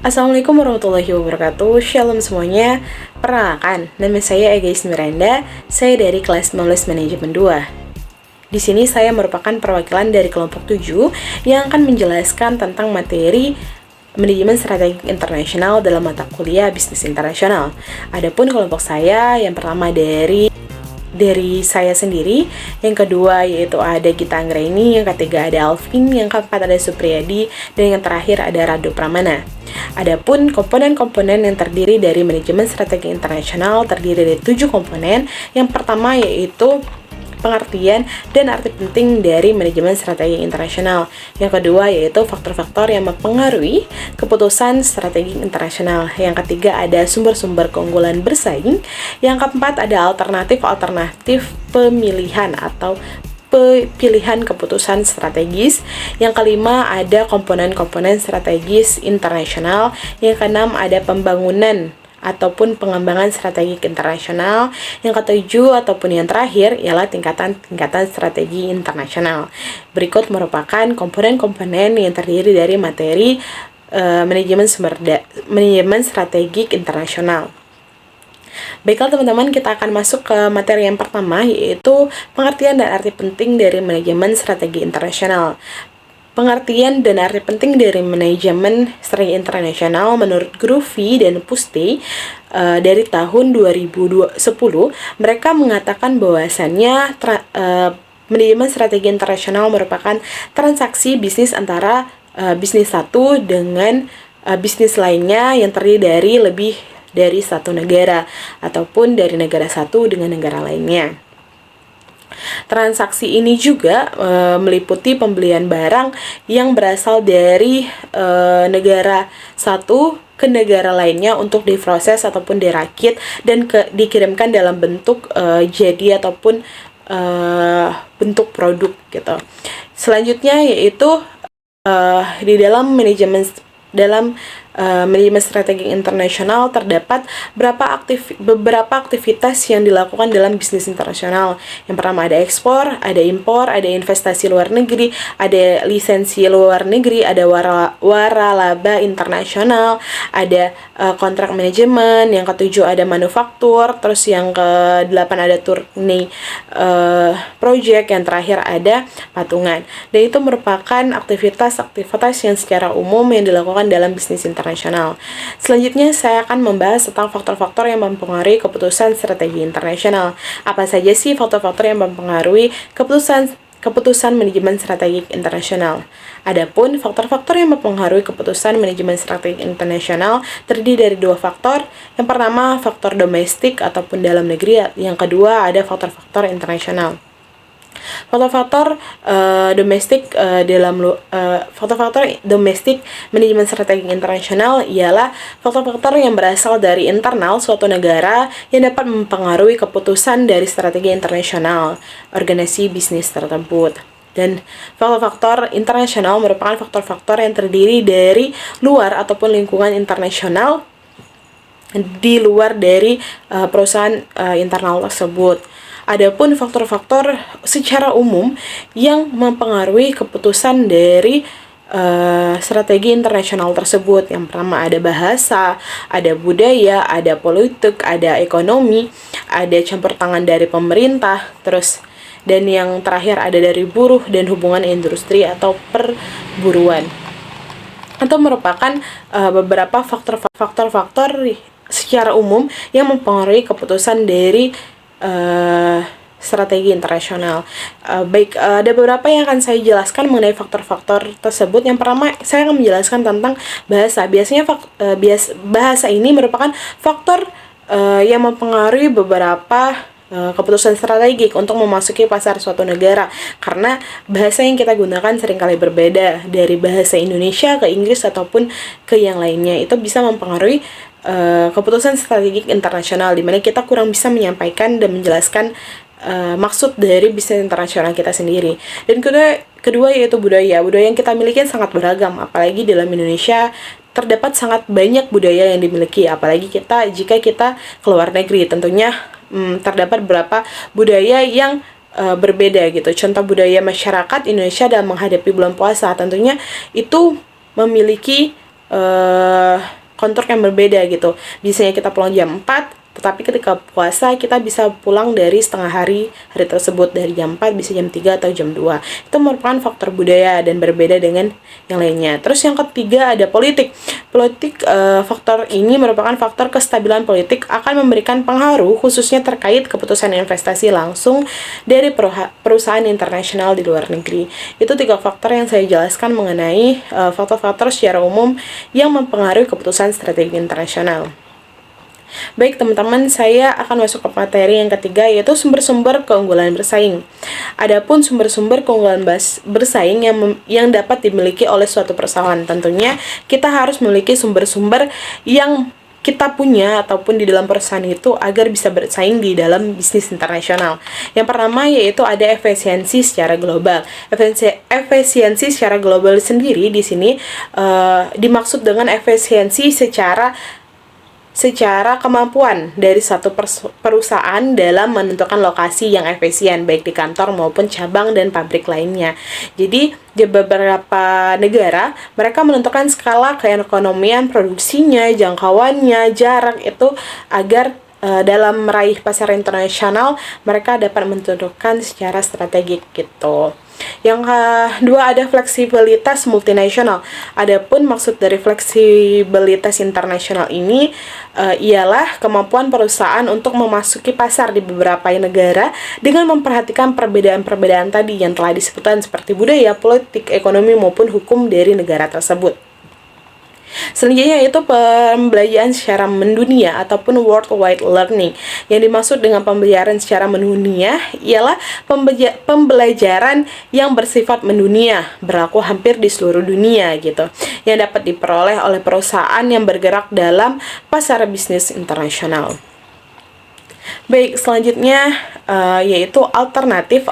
Assalamualaikum warahmatullahi wabarakatuh. Shalom semuanya. Perkenalkan, nama saya Egais Miranda. Saya dari kelas 19 Manajemen 2. Di sini saya merupakan perwakilan dari kelompok 7 yang akan menjelaskan tentang materi manajemen strategi internasional dalam mata kuliah bisnis internasional. Adapun kelompok saya yang pertama dari saya sendiri, yang kedua yaitu ada Gita Anggraini, yang ketiga ada Alvin, yang keempat ada Supriyadi, dan yang terakhir ada Radu Pramana. Adapun komponen-komponen yang terdiri dari manajemen strategi internasional terdiri dari 7 komponen. Yang pertama yaitu pengertian dan arti penting dari manajemen strategi internasional. Yang kedua yaitu faktor-faktor yang mempengaruhi keputusan strategi internasional. Yang ketiga ada sumber-sumber keunggulan bersaing. Yang keempat ada alternatif pemilihan atau pilihan keputusan strategis. Yang kelima ada komponen-komponen strategis internasional. Yang keenam ada pembangunan ataupun pengembangan strategi internasional. Yang ketujuh ataupun yang terakhir ialah tingkatan strategi internasional. Berikut merupakan komponen-komponen yang terdiri dari materi manajemen strategik internasional. Baiklah teman-teman, kita akan masuk ke materi yang pertama, yaitu pengertian dan arti penting dari manajemen strategi internasional. Pengertian dan arti penting dari manajemen strategi internasional menurut Grufi dan Puste dari tahun 2010, mereka mengatakan bahwasannya manajemen strategi internasional merupakan transaksi bisnis antara bisnis satu dengan bisnis lainnya yang terdiri dari lebih dari satu negara ataupun dari negara satu dengan negara lainnya. Transaksi ini juga meliputi pembelian barang yang berasal dari negara satu ke negara lainnya untuk diproses ataupun dirakit dan dikirimkan dalam bentuk jadi ataupun bentuk produk gitu. Selanjutnya yaitu di dalam manajemen strategi internasional terdapat beberapa aktivitas yang dilakukan dalam bisnis internasional. Yang pertama ada ekspor, ada impor, ada investasi luar negeri, ada lisensi luar negeri, ada waralaba internasional, ada kontrak manajemen, yang ketujuh ada manufaktur, terus yang ke-8 ada turnkey project, yang terakhir ada patungan. Dan itu merupakan aktivitas yang secara umum yang dilakukan dalam bisnis internasional. Selanjutnya saya akan membahas tentang faktor-faktor yang mempengaruhi keputusan strategi internasional. Apa saja sih faktor-faktor yang mempengaruhi keputusan manajemen strategi internasional? Adapun faktor-faktor yang mempengaruhi keputusan manajemen strategi internasional terdiri dari 2 faktor. Yang pertama faktor domestik ataupun dalam negeri, yang kedua ada faktor-faktor internasional. Faktor-faktor domestik manajemen strategi internasional ialah faktor-faktor yang berasal dari internal suatu negara yang dapat mempengaruhi keputusan dari strategi internasional organisasi bisnis tersebut. Dan faktor-faktor internasional merupakan faktor-faktor yang terdiri dari luar ataupun lingkungan internasional di luar dari perusahaan internal tersebut. Adapun faktor-faktor secara umum yang mempengaruhi keputusan dari strategi internasional tersebut. Yang pertama ada bahasa, ada budaya, ada politik, ada ekonomi, ada campur tangan dari pemerintah, dan yang terakhir ada dari buruh dan hubungan industri atau perburuan. Atau merupakan beberapa faktor-faktor secara umum yang mempengaruhi keputusan dari strategi internasional. Ada beberapa yang akan saya jelaskan mengenai faktor-faktor tersebut. Yang pertama, saya akan menjelaskan tentang bahasa. Biasanya bahasa ini merupakan faktor yang mempengaruhi beberapa keputusan strategik untuk memasuki pasar suatu negara, karena bahasa yang kita gunakan seringkali berbeda dari bahasa Indonesia ke Inggris ataupun ke yang lainnya. Itu bisa mempengaruhi keputusan strategik internasional, di mana kita kurang bisa menyampaikan dan menjelaskan maksud dari bisnis internasional kita sendiri. Dan kedua yaitu budaya yang kita miliki sangat beragam, apalagi dalam Indonesia terdapat sangat banyak budaya yang dimiliki, apalagi jika kita ke luar negeri, tentunya terdapat beberapa budaya yang berbeda gitu. Contoh budaya masyarakat Indonesia dalam menghadapi bulan puasa tentunya itu memiliki kontrak yang berbeda gitu. Biasanya kita pulang jam 4, tetapi ketika puasa kita bisa pulang dari setengah hari tersebut, dari jam 4 bisa jam 3 atau jam 2. Itu merupakan faktor budaya dan berbeda dengan yang lainnya. Terus yang ketiga ada politik. Faktor ini merupakan faktor kestabilan politik, akan memberikan pengaruh khususnya terkait keputusan investasi langsung dari perusahaan internasional di luar negeri. Itu 3 faktor yang saya jelaskan mengenai faktor-faktor secara umum yang mempengaruhi keputusan strategi internasional. Baik teman-teman, saya akan masuk ke materi yang ketiga, yaitu sumber-sumber keunggulan bersaing. Adapun sumber-sumber keunggulan bersaing yang dapat dimiliki oleh suatu perusahaan, tentunya kita harus memiliki sumber-sumber yang kita punya ataupun di dalam perusahaan itu agar bisa bersaing di dalam bisnis internasional. Yang pertama yaitu ada efisiensi secara global. Efisiensi secara global sendiri di sini dimaksud dengan efisiensi secara kemampuan dari satu perusahaan dalam menentukan lokasi yang efisien, baik di kantor maupun cabang dan pabrik lainnya. Jadi, di beberapa negara, mereka menentukan skala keekonomian produksinya, jangkauannya, jarak itu agar dalam meraih pasar internasional, mereka dapat menentukan secara strategik gitu. Yang kedua ada fleksibilitas multinasional. Adapun maksud dari fleksibilitas internasional ini ialah kemampuan perusahaan untuk memasuki pasar di beberapa negara dengan memperhatikan perbedaan-perbedaan tadi yang telah disebutkan seperti budaya, politik, ekonomi maupun hukum dari negara tersebut. Selanjutnya yaitu pembelajaran secara mendunia ataupun worldwide learning. Yang dimaksud dengan pembelajaran secara mendunia ialah pembelajaran yang bersifat mendunia, berlaku hampir di seluruh dunia gitu, yang dapat diperoleh oleh perusahaan yang bergerak dalam pasar bisnis internasional. Baik, selanjutnya yaitu alternatif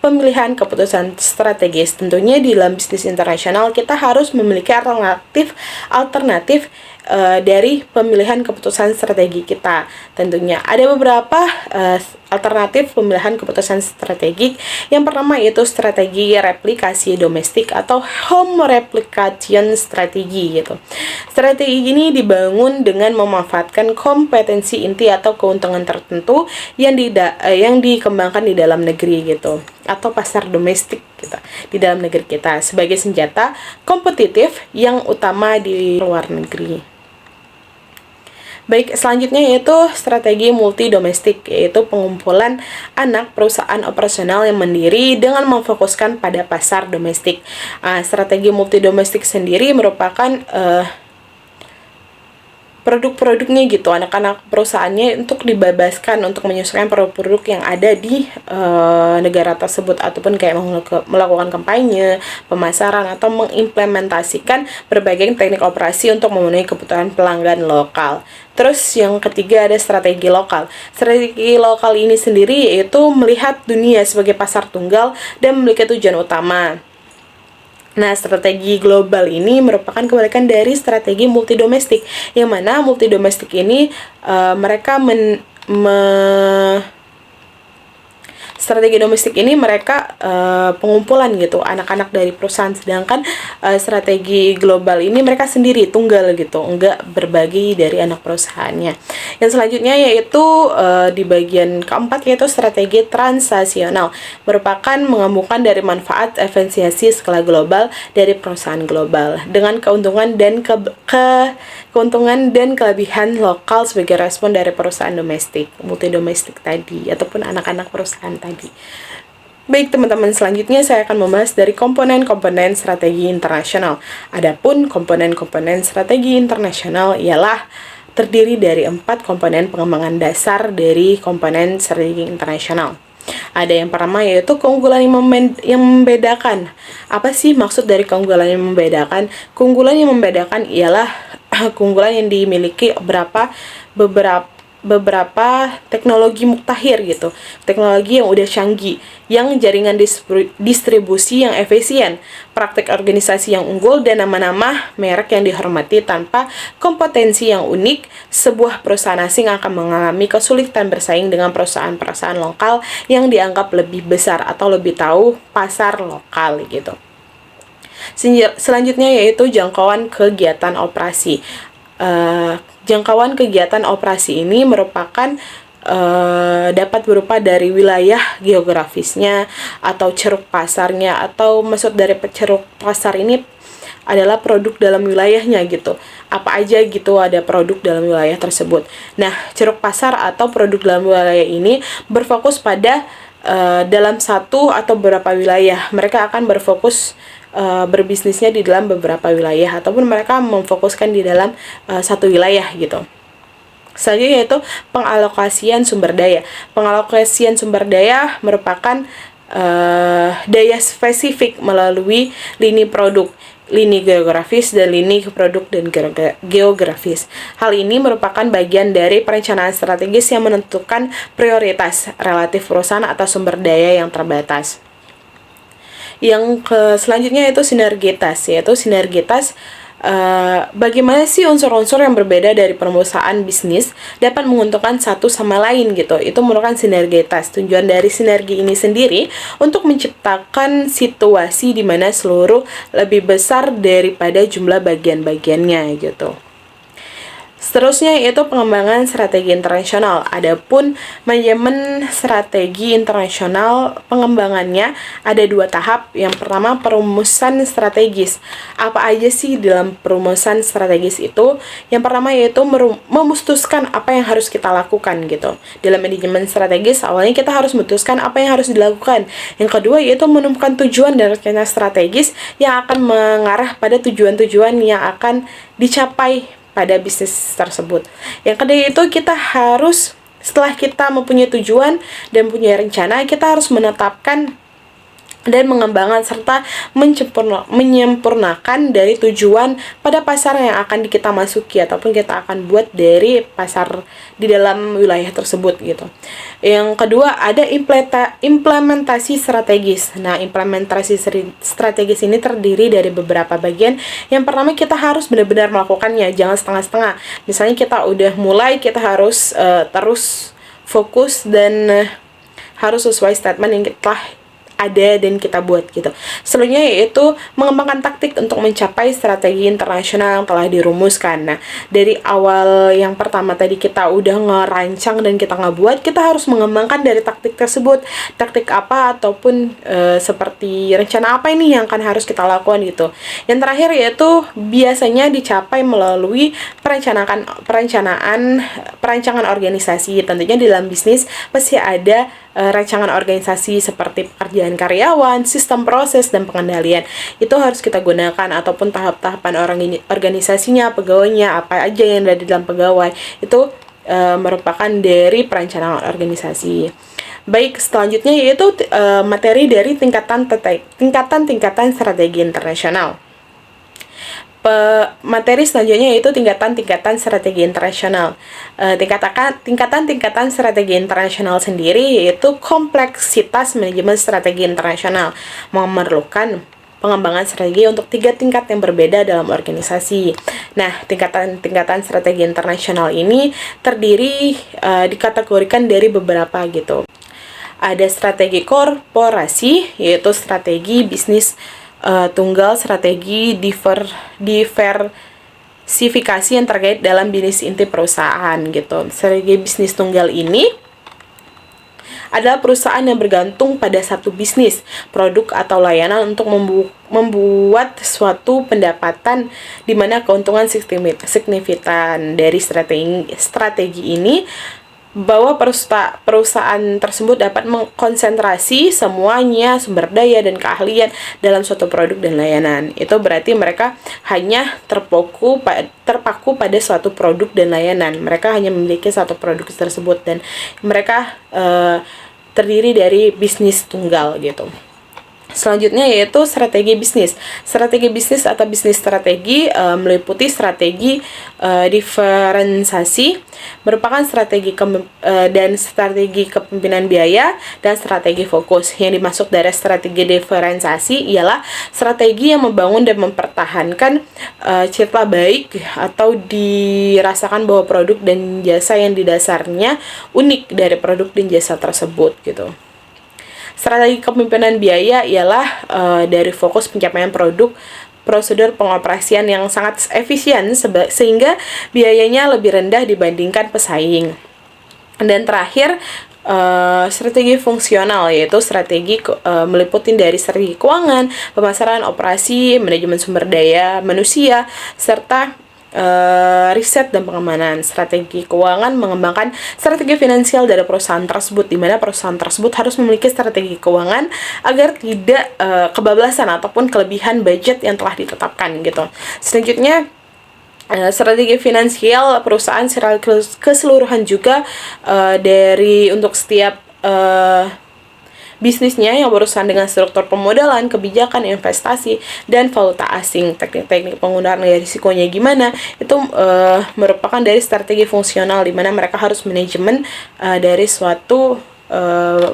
pemilihan keputusan strategis. Tentunya di dalam bisnis internasional kita harus memiliki alternatif dari pemilihan keputusan strategi kita. Tentunya ada beberapa alternatif pemilihan keputusan strategik. Yang pertama yaitu strategi replikasi domestik atau home replication strategi gitu. Strategi ini dibangun dengan memanfaatkan kompetensi inti atau keuntungan tertentu yang dikembangkan di dalam negeri gitu, atau pasar domestik gitu, di dalam negeri kita sebagai senjata kompetitif yang utama di luar negeri. Baik, selanjutnya yaitu strategi multi domestik, yaitu pengumpulan anak perusahaan operasional yang mandiri dengan memfokuskan pada pasar domestik. Strategi multi domestik sendiri merupakan produk-produknya gitu, anak-anak perusahaannya untuk dibebaskan untuk menyesuaikan produk-produk yang ada di negara tersebut, ataupun kayak melakukan kampanye, pemasaran, atau mengimplementasikan berbagai teknik operasi untuk memenuhi kebutuhan pelanggan lokal. Terus yang ketiga ada strategi lokal. Strategi lokal ini sendiri yaitu melihat dunia sebagai pasar tunggal dan memiliki tujuan utama. Nah, strategi global ini merupakan kebalikan dari strategi multidomestik, yang mana multidomestik ini strategi domestik ini mereka pengumpulan gitu anak-anak dari perusahaan, sedangkan strategi global ini mereka sendiri tunggal gitu, enggak berbagi dari anak perusahaannya. Yang selanjutnya yaitu di bagian keempat yaitu strategi transaksional, merupakan menggabungkan dari manfaat efisiensi skala global dari perusahaan global dengan keuntungan dan keuntungan dan kelebihan lokal sebagai respon dari perusahaan domestik, multidomestik tadi, ataupun anak-anak perusahaan tadi. Baik teman-teman, selanjutnya saya akan membahas dari komponen-komponen strategi internasional. Adapun komponen-komponen strategi internasional ialah terdiri dari 4 komponen pengembangan dasar dari komponen strategi internasional. Ada yang pertama yaitu keunggulan yang membedakan. Apa sih maksud dari keunggulan yang membedakan? Keunggulan yang membedakan ialah keunggulan yang dimiliki beberapa teknologi muktahir gitu, teknologi yang udah canggih, yang jaringan distribusi yang efisien, praktek organisasi yang unggul, dan nama-nama merek yang dihormati. Tanpa kompetensi yang unik, sebuah perusahaan asing akan mengalami kesulitan bersaing dengan perusahaan-perusahaan lokal yang dianggap lebih besar atau lebih tahu pasar lokal gitu. Selanjutnya yaitu jangkauan kegiatan operasi. Jangkauan kegiatan operasi ini merupakan dapat berupa dari wilayah geografisnya atau ceruk pasarnya, atau maksud dari ceruk pasar ini adalah produk dalam wilayahnya gitu. Apa aja gitu ada produk dalam wilayah tersebut. Nah, ceruk pasar atau produk dalam wilayah ini berfokus pada dalam satu atau beberapa wilayah. Mereka akan berfokus berbisnisnya di dalam beberapa wilayah, ataupun mereka memfokuskan di dalam satu wilayah gitu. Selanjutnya yaitu pengalokasian sumber daya. Pengalokasian sumber daya merupakan daya spesifik melalui lini produk, lini geografis, dan lini produk dan geografis. Hal ini merupakan bagian dari perencanaan strategis yang menentukan prioritas relatif perusahaan atas sumber daya yang terbatas. Yang selanjutnya itu sinergitas, yaitu sinergitas bagaimana sih unsur-unsur yang berbeda dari perusahaan bisnis dapat menguntungkan satu sama lain gitu. Itu merupakan sinergitas. Tujuan dari sinergi ini sendiri untuk menciptakan situasi di mana seluruh lebih besar daripada jumlah bagian-bagiannya gitu. Seterusnya yaitu pengembangan strategi internasional. Adapun manajemen strategi internasional, pengembangannya ada 2 tahap. Yang pertama, perumusan strategis. Apa aja sih dalam perumusan strategis itu? Yang pertama yaitu memutuskan apa yang harus kita lakukan gitu. Dalam manajemen strategis, awalnya kita harus memutuskan apa yang harus dilakukan. Yang kedua yaitu menemukan tujuan dan rencana strategis yang akan mengarah pada tujuan-tujuan yang akan dicapai pada bisnis tersebut. Yang kedua itu kita harus, setelah kita mempunyai tujuan dan punya rencana, kita harus menetapkan dan mengembangkan serta menyempurnakan dari tujuan pada pasar yang akan kita masuki ataupun kita akan buat dari pasar di dalam wilayah tersebut gitu. Yang kedua ada implementasi strategis. Nah, implementasi strategis ini terdiri dari beberapa bagian. Yang pertama, kita harus benar-benar melakukannya, jangan setengah-setengah. Misalnya kita udah mulai, kita harus terus fokus dan harus sesuai statement yang telah ada dan kita buat gitu. Selanjutnya yaitu mengembangkan taktik untuk mencapai strategi internasional yang telah dirumuskan. Nah, dari awal yang pertama tadi kita udah ngerancang dan kita ngebuat, kita harus mengembangkan dari taktik tersebut. Taktik apa ataupun seperti rencana apa ini yang akan harus kita lakukan gitu. Yang terakhir yaitu biasanya dicapai melalui perancangan organisasi. Tentunya di dalam bisnis pasti ada rancangan organisasi seperti pekerjaan karyawan, sistem proses, dan pengendalian. Itu harus kita gunakan, ataupun tahap-tahapan organisasinya, pegawainya, apa aja yang ada di dalam pegawai. Itu merupakan dari perencanaan organisasi. Baik, selanjutnya yaitu materi dari tingkatan strategi internasional. Materi selanjutnya yaitu tingkatan strategi internasional. Tingkatan strategi internasional sendiri yaitu kompleksitas manajemen strategi internasional, memerlukan pengembangan strategi untuk 3 tingkat yang berbeda dalam organisasi. Nah, tingkatan strategi internasional ini terdiri dikategorikan dari beberapa gitu. Ada strategi korporasi, yaitu strategi bisnis tunggal, strategi diversifikasi yang terkait dalam bisnis inti perusahaan gitu. Strategi bisnis tunggal ini adalah perusahaan yang bergantung pada satu bisnis, produk atau layanan untuk membuat suatu pendapatan, di mana keuntungan signifikan dari strategi ini bahwa perusahaan tersebut dapat mengkonsentrasi semuanya sumber daya dan keahlian dalam suatu produk dan layanan. Itu berarti mereka hanya terpaku pada suatu produk dan layanan. Mereka hanya memiliki satu produk tersebut dan mereka terdiri dari bisnis tunggal gitu. Selanjutnya yaitu strategi bisnis. Strategi bisnis atau bisnis strategi meliputi strategi diferensiasi, merupakan strategi kepemimpinan biaya dan strategi fokus. Yang dimaksud dari strategi diferensiasi ialah strategi yang membangun dan mempertahankan citra baik atau dirasakan bahwa produk dan jasa yang didasarnya unik dari produk dan jasa tersebut gitu. Strategi kepemimpinan biaya ialah dari fokus pencapaian produk prosedur pengoperasian yang sangat efisien sehingga biayanya lebih rendah dibandingkan pesaing. Dan terakhir, strategi fungsional, yaitu strategi meliputi dari strategi keuangan, pemasaran, operasi, manajemen sumber daya manusia, serta riset dan pengamanan. Strategi keuangan mengembangkan strategi finansial dari perusahaan tersebut, di mana perusahaan tersebut harus memiliki strategi keuangan agar tidak kebablasan ataupun kelebihan budget yang telah ditetapkan gitu. Selanjutnya, strategi finansial perusahaan secara keseluruhan juga dari untuk setiap bisnisnya yang berurusan dengan struktur pemodalan, kebijakan investasi, dan valuta asing. Teknik-teknik penggunaan risikonya gimana, itu merupakan dari strategi fungsional, di mana mereka harus manajemen dari suatu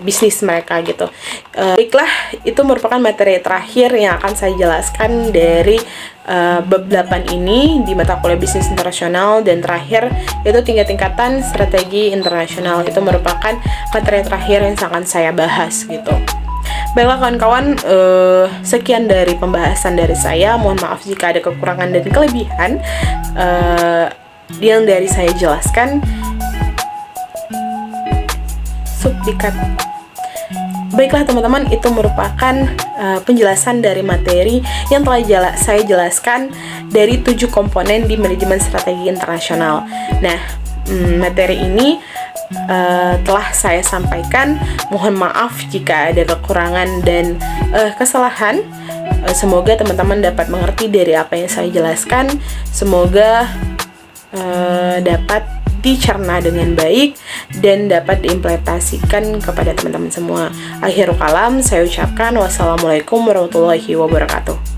bisnis mereka gitu. Baiklah, itu merupakan materi terakhir yang akan saya jelaskan dari bab 8 ini di mata kuliah bisnis internasional, dan terakhir yaitu tingkatan strategi internasional. Itu merupakan materi terakhir yang akan saya bahas gitu. Baiklah kawan-kawan, sekian dari pembahasan dari saya. Mohon maaf jika ada kekurangan dan kelebihan yang dari saya jelaskan. Subdikat. Baiklah teman-teman, itu merupakan penjelasan dari materi yang telah saya jelaskan dari 7 komponen di manajemen strategi internasional. Nah, materi ini telah saya sampaikan. Mohon maaf jika ada kekurangan dan kesalahan. Semoga teman-teman dapat mengerti dari apa yang saya jelaskan. Semoga dapat dicerna dengan baik dan dapat diimplementasikan kepada teman-teman semua. Akhirul kalam, saya ucapkan wassalamualaikum warahmatullahi wabarakatuh.